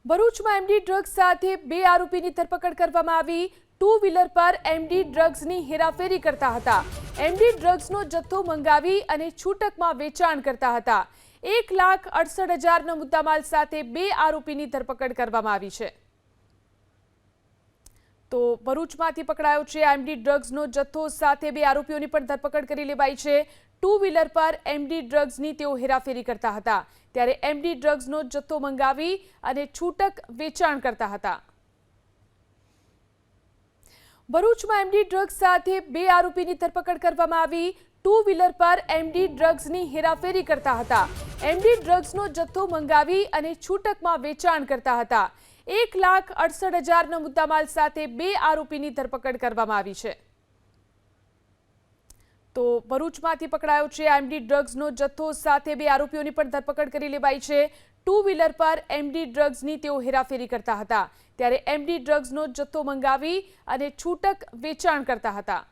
ભરૂચમાં MD drugs સાથે બે આરોપીની ધરપકડ કરવામાં આવી। ટુ વ્હીલર પર એમડી ડ્રગ્સની હેરાફેરી કરતા હતા। એમડી ડ્રગ્સનો જથ્થો મંગાવી અને છૂટકમાં વેચાણ કરતા હતા। 1,68,000ના મુદ્દામાલ સાથે બે આરોપીની ધરપકડ કરવામાં આવી છે। તો ભરૂચમાંથી પકડાયો છે એમડી ડ્રગ્સનો જથ્થો સાથે બે આરોપીઓની પણ ધરપકડ કરી લેવાઈ છે। ટુ વ્હીલર પર એમડી ડ્રગ્સની તેઓ હેરાફેરી કરતા હતા, ત્યારે એમડી ડ્રગ્સનો જથ્થો મંગાવી અને છૂટક વેચાણ કરતા હતા। ભરૂચમાં એમડી ડ્રગ્સ સાથે બે આરોપીની ધરપકડ કરવામાં આવી। ટુ વ્હીલર પર એમડી ડ્રગ્સની હેરાફેરી કરતા હતા। એમડી ડ્રગ્સનો જથ્થો મંગાવી અને છૂટકમાં વેચાણ કરતા હતા। 1,68,000ના મુદ્દામાલ સાથે બે આરોપીની ધરપકડ કરવામાં આવી છે। તો ભરૂચમાંથી પકડાયો છે એમડી ડ્રગ્સનો જથ્થો સાથે બે આરોપીઓની પણ ધરપકડ કરી લેવાઈ છે। ટુ વ્હીલર પર એમડી ડ્રગ્સની તેઓ હેરાફેરી કરતા હતા, ત્યારે એમડી ડ્રગ્સનો જથ્થો મંગાવી અને છૂટક વેચાણ કરતા હતા।